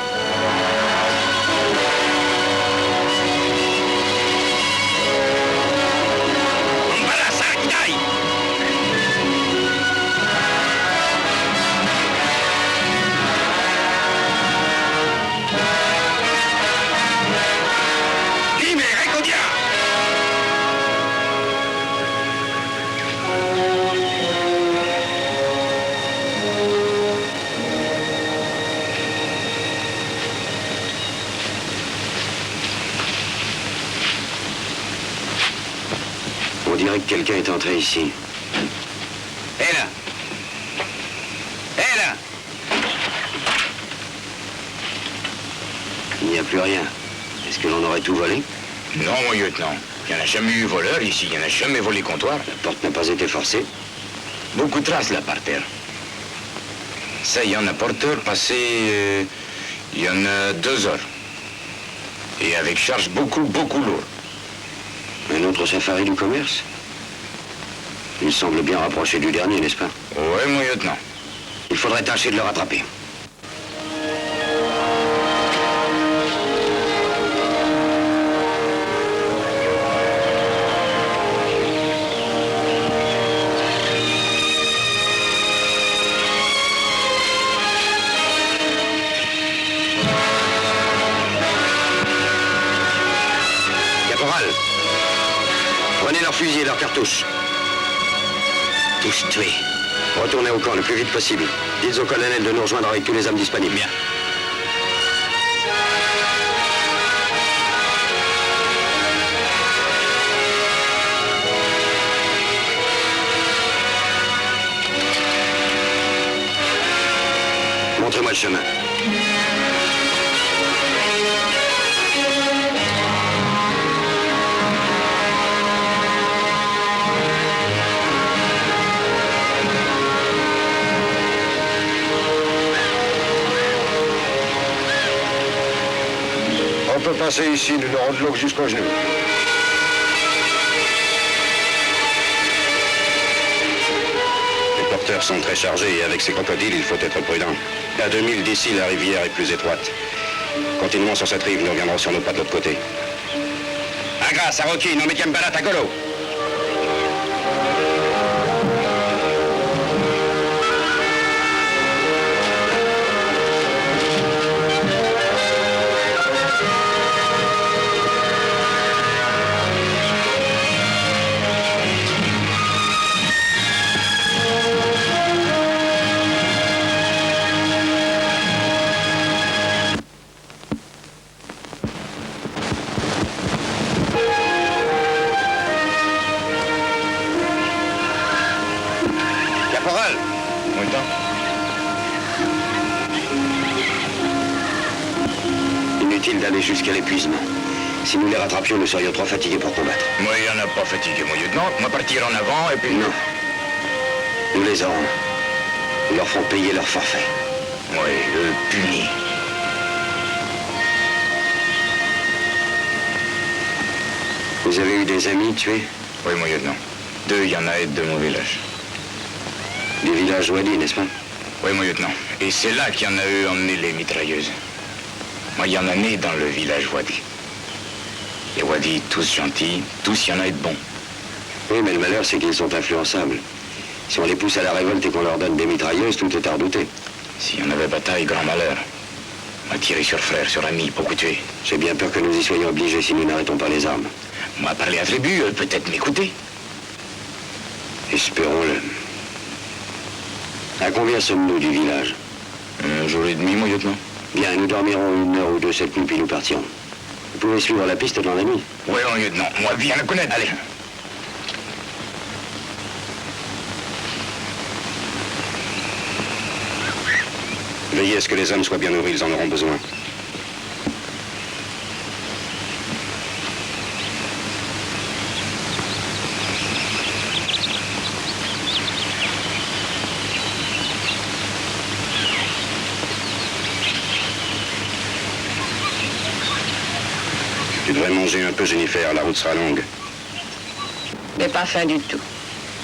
On dirait que quelqu'un est entré ici. Hé là! Hé là! Il n'y a plus rien. Est-ce que l'on aurait tout volé? Non, mon lieutenant. Il n'y en a jamais eu voleur ici. Il n'y en a jamais volé comptoir. La porte n'a pas été forcée. Beaucoup de traces là par terre. Ça, il y en a porteur passé... il y en a 2 heures. Et avec charge beaucoup lourde. Un autre safari du commerce? Il semble bien rapproché du dernier, n'est-ce pas? Ouais, mon lieutenant. Il faudrait tâcher de le rattraper. Caporal, prenez leurs fusils et leurs cartouches. Tous tués. Retournez au camp le plus vite possible. Dites au colonel de nous rejoindre avec tous les hommes disponibles. Bien. Montrez-moi le chemin. On peut passer ici, nous n'aurons de l'eau que jusqu'aux genoux. Les porteurs sont très chargés et avec ces crocodiles, il faut être prudent. À 2000 d'ici, la rivière est plus étroite. Continuons sur cette rive, nous reviendrons sur nos pas de l'autre côté. Agras, Aroki, non mettiamo barat à Golo. Caporal! Inutile d'aller jusqu'à l'épuisement. Si nous les rattrapions, nous serions trop fatigués pour combattre. Moi, il n'y en a pas fatigué, mon lieutenant. Moi, partir en avant et puis... Non. Nous les aurons. Nous leur ferons payer leur forfait. Oui, le puni. Vous avez eu des amis tués? Oui, mon lieutenant. 2, il y en a de mon village. Du village Wadi, n'est-ce pas? Oui, mon lieutenant. Et c'est là qu'il y en a eu emmené les mitrailleuses. Moi, il y en a né dans le village Wadi. Les Wadi, tous gentils, tous, il y en a de bons. Oui, mais le malheur, c'est qu'ils sont influençables. Si on les pousse à la révolte et qu'on leur donne des mitrailleuses, tout est à redouter. S'il y en avait bataille, grand malheur. On a tiré sur frère, sur ami, beaucoup tué. J'ai bien peur que nous y soyons obligés si nous n'arrêtons pas les armes. Moi, parler à tribu, peut-être m'écouter. Espérons-le. À combien sommes-nous du village? Un jour et demi, mon lieutenant. Bien, nous dormirons 1 heure ou 2 cette nuit, puis nous partirons. Vous pouvez suivre la piste dans la nuit? Oui, mon lieutenant. Moi, viens la connaître. Allez. Veillez à ce que les hommes soient bien nourris, ils en auront besoin. Tu devrais manger un peu, Jennifer, la route sera longue. Mais pas faim du tout.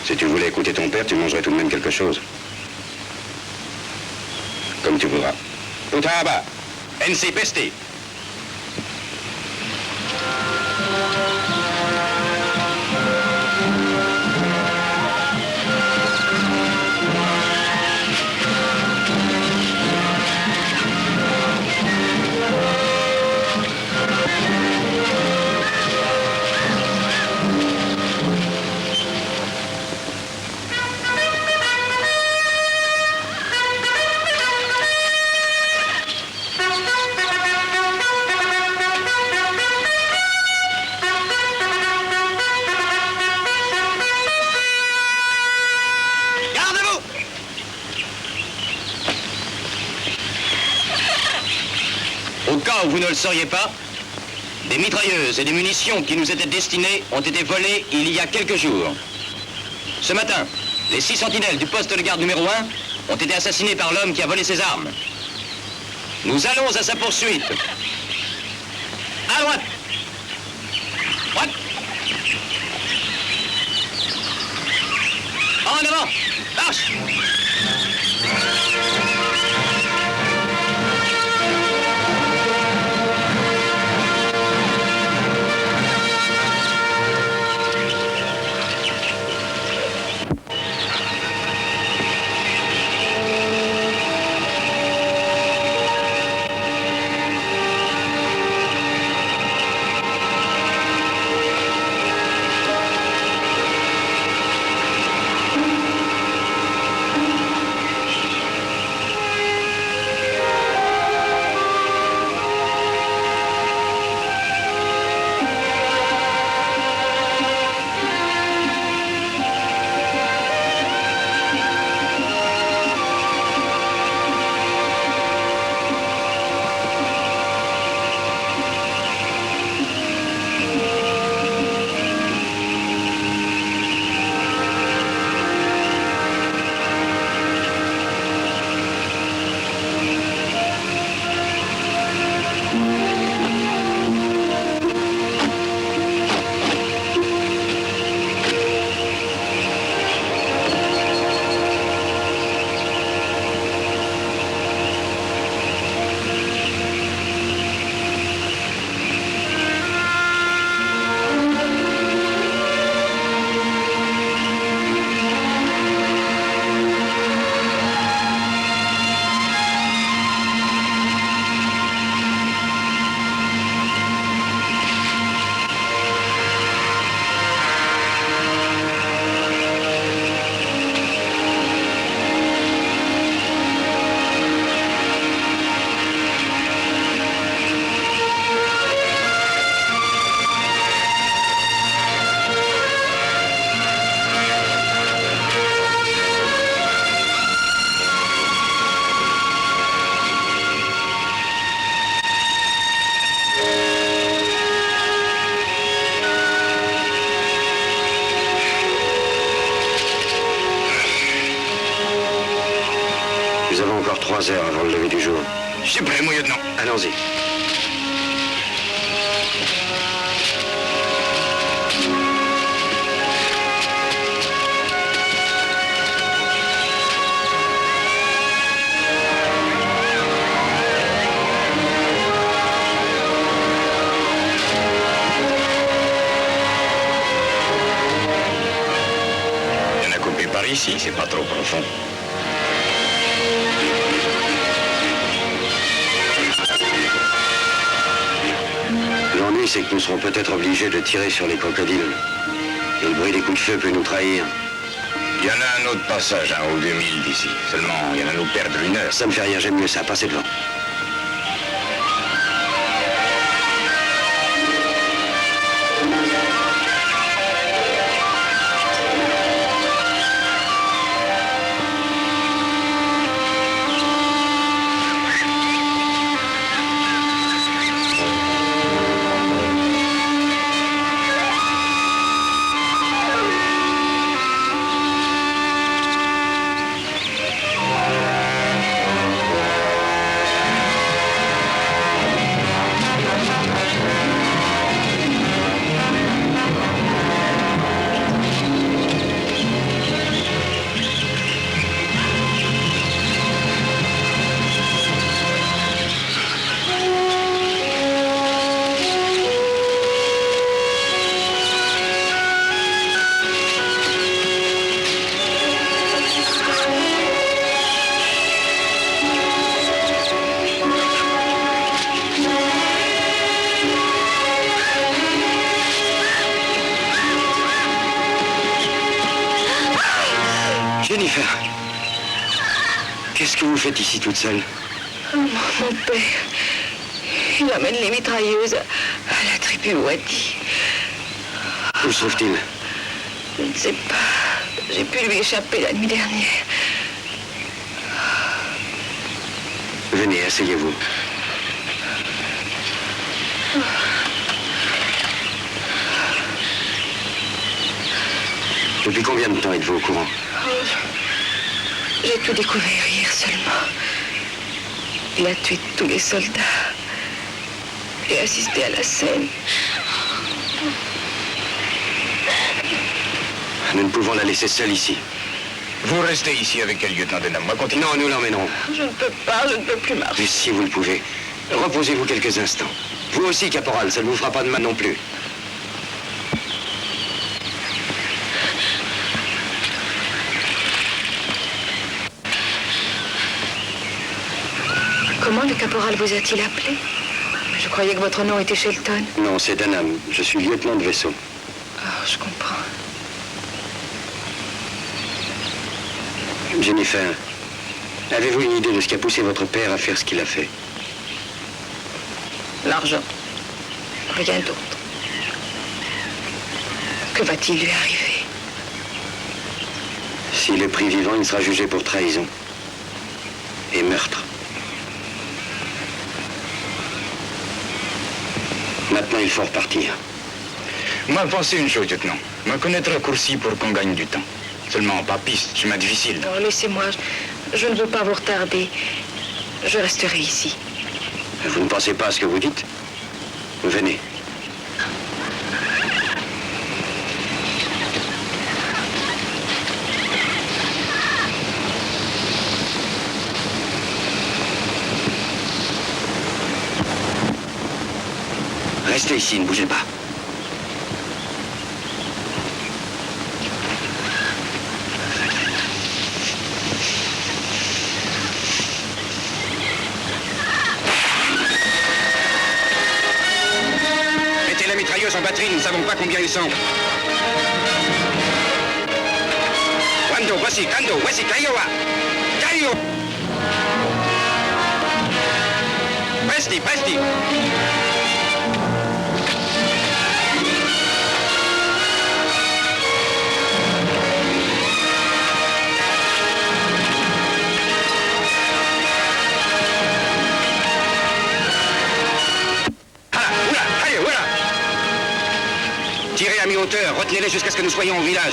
Si tu voulais écouter ton père, tu mangerais tout de même quelque chose. Comme tu voudras. Utaba, NC Pesti. Au cas où vous ne le sauriez pas, des mitrailleuses et des munitions qui nous étaient destinées ont été volées il y a quelques jours. Ce matin, les 6 sentinelles du poste de garde numéro 1 ont été assassinés par l'homme qui a volé ses armes. Nous allons à sa poursuite. À droite. Droite. En avant. Marche. 3 heures avant le lever du jour. Je suis prêt, mon lieutenant. Allons-y. Il y en a coupé par ici, c'est pas trop profond. L'ennui, c'est que nous serons peut-être obligés de tirer sur les crocodiles. Et le bruit des coups de feu peut nous trahir. Il y en a un autre passage en haut 2000 d'ici. Seulement, il y en a nous perdre 1 heure. Ça me fait rien, j'aime mieux ça. Passez devant. Jennifer, qu'est-ce que vous faites ici toute seule? Mon père, il amène les mitrailleuses à la tribu Wadi. Où se trouve-t-il? Je ne sais pas. J'ai pu lui échapper la nuit dernière. Venez, asseyez-vous. Depuis combien de temps êtes-vous au courant? J'ai tout découvert hier seulement. Il a tué tous les soldats. J'ai assisté à la scène. Nous ne pouvons la laisser seule ici. Vous restez ici avec le lieutenant Denham. Moi, continue. Non, nous l'emmènerons. Je ne peux pas, je ne peux plus marcher. Mais si vous le pouvez, reposez-vous quelques instants. Vous aussi, caporal, ça ne vous fera pas de mal non plus. Comment le caporal vous a-t-il appelé? Je croyais que votre nom était Shelton. Non, c'est Denham. Je suis lieutenant de vaisseau. Oh, je comprends. Jennifer, avez-vous une idée de ce qui a poussé votre père à faire ce qu'il a fait? L'argent. Rien d'autre. Que va-t-il lui arriver? S'il est pris vivant, il sera jugé pour trahison et meurtre. Maintenant, il faut repartir. Moi, pensez une chose, lieutenant. Moi, connaître raccourci pour qu'on gagne du temps. Seulement, pas piste, chemin difficile. Oh, laissez-moi. Je ne veux pas vous retarder. Je resterai ici. Vous ne pensez pas à ce que vous dites? Venez. Restez ici, ne bougez pas. Mettez la mitrailleuse en batterie, nous ne savons pas combien ils sont. Kando, voici, Kaiowa. Kaio. Presti. Tirez à mi-hauteur, retenez-les jusqu'à ce que nous soyons au village.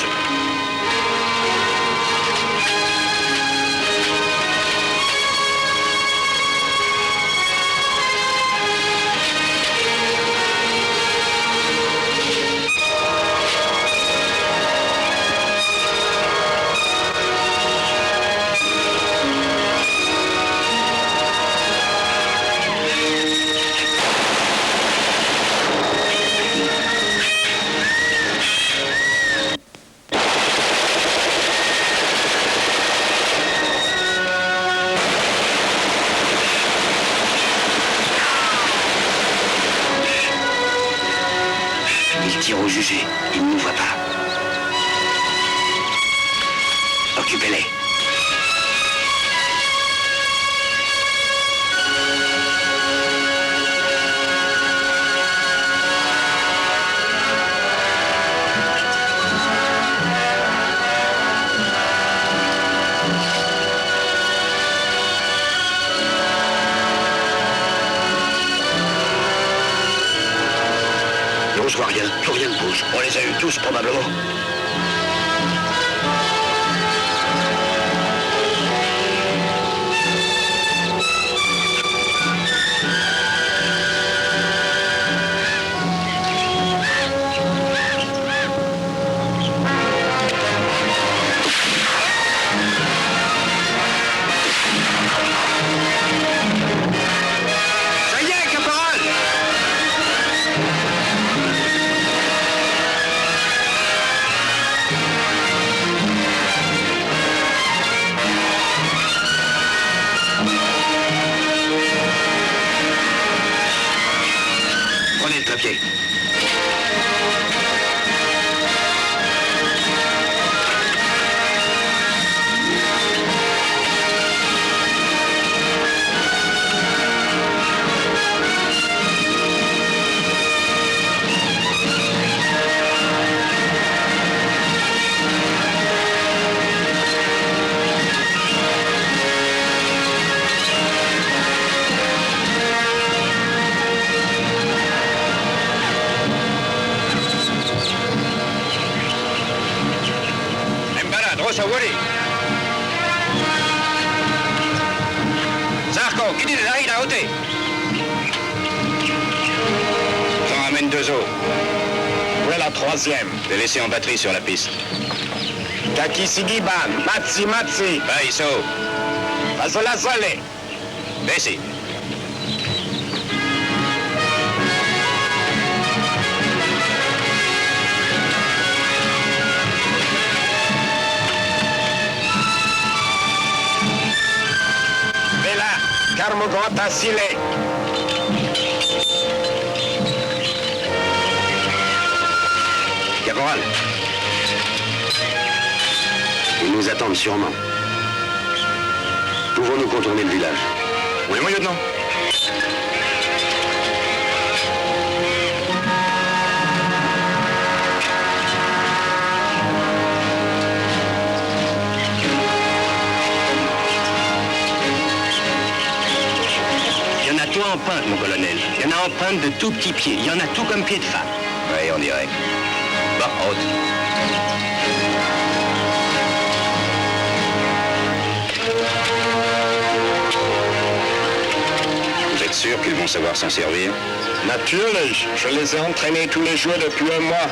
Il tire au jugé. Il ne nous voit pas. Occupez-les. Non, je vois rien. Plus rien ne bouge. On les a eus tous, probablement. Prenez le papier. Sawari. Zarko, qui dit l'arrêt à ôter? J'en ramène 2 autres. Où est la 3e? Je l'ai laissé en batterie sur la piste. Takisigiban, Matsi Matsi. Baiso. Azola Zole. Bessie. Carmogota Sile. Caporal. Ils nous attendent sûrement. Pouvons-nous contourner le village? Oui, mon lieutenant. Il y en a tout en pente, mon colonel. Il y en a en pente de tout petits pieds. Il y en a tout comme pied de femme. Oui, on dirait. Bon, en route. Vous êtes sûr qu'ils vont savoir s'en servir? Natürlich. Je les ai entraînés tous les jours depuis un mois.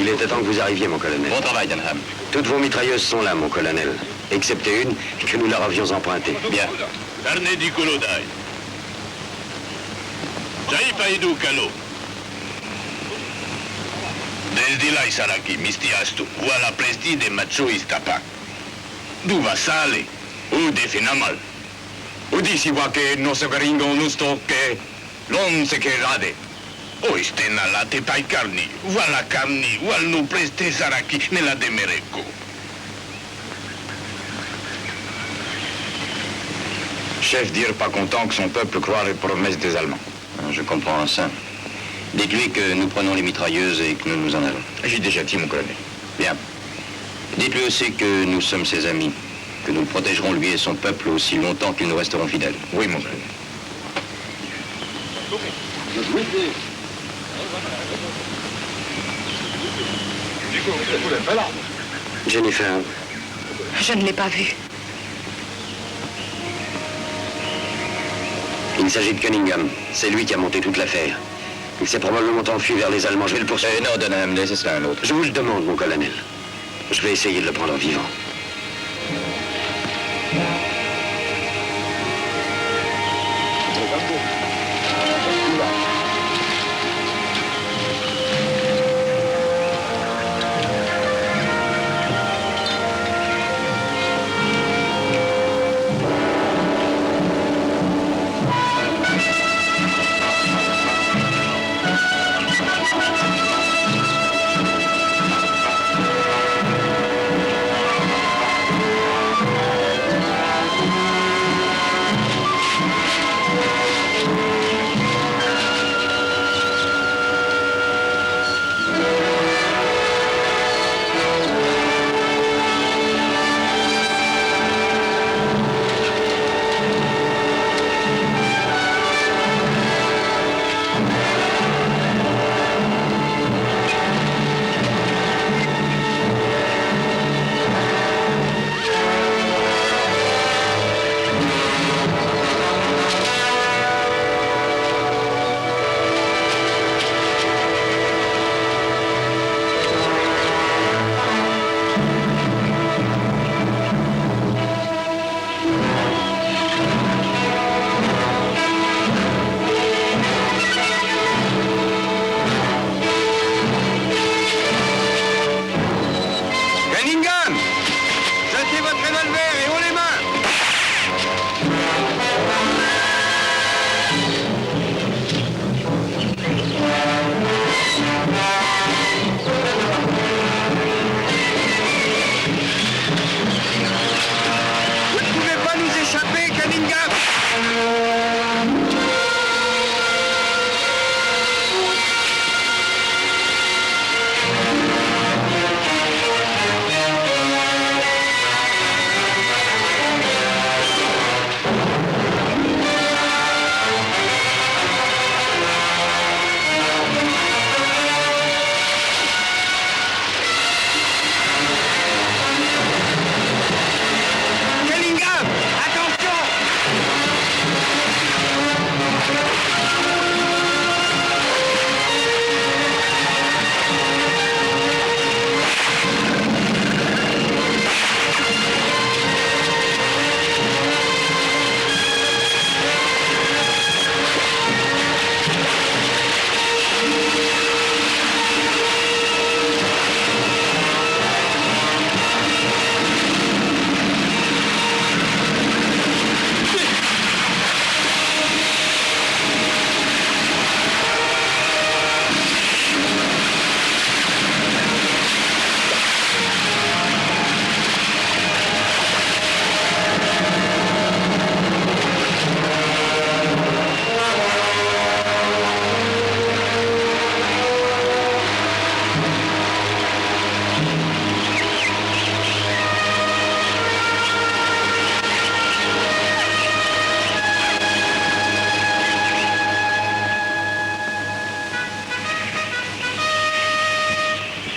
Il était temps que vous arriviez, mon colonel. Bon travail, Denham. Toutes vos mitrailleuses sont là, mon colonel. Excepté une que nous leur avions empruntée. Bien. Carnet di Colodai. Jai Paidu Kalo. Desde la Saraki, mistiastu, voilà presti de macho istapa. Du vasale, u de finamal. U disi wa que no se gringo nusto que non se querade. O istena la te pai carni, voilà carni, wal nu preste Saraki nella de Mereco. Chef dire pas content que son peuple croit les promesses des Allemands. Je comprends ça. Dites-lui que nous prenons les mitrailleuses et que nous nous en allons. J'ai déjà dit, mon colonel. Bien. Dites-lui aussi que nous sommes ses amis, que nous le protégerons lui et son peuple aussi longtemps qu'ils nous resteront fidèles. Oui, mon colonel. Jennifer, Je ne l'ai pas vu. il s'agit de Cunningham. C'est lui qui a monté toute l'affaire. Il s'est probablement enfui vers les Allemands. Je vais le poursuivre. Non, Denham, laissez cela à un autre. Je vous le demande, mon colonel. Je vais essayer de le prendre vivant.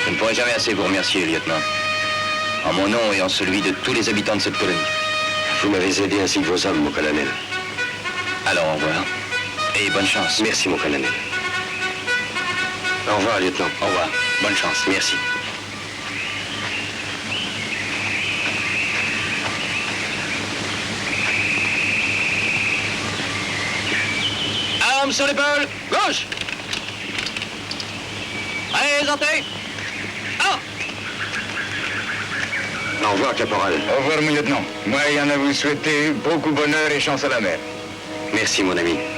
Je ne pourrai jamais assez vous remercier, lieutenant. En mon nom et en celui de tous les habitants de cette colonie. Vous m'avez aidé ainsi que vos hommes, mon colonel. Alors, au revoir. Et bonne chance. Merci, mon colonel. Au revoir, lieutenant. Au revoir. Bonne chance, merci. Armes sur l'épaule, gauche. Présentez. Ah. Au revoir, caporal. Au revoir, mon lieutenant. Moi, il y en a vous souhaiter beaucoup bonheur et chance à la mer. Merci, mon ami.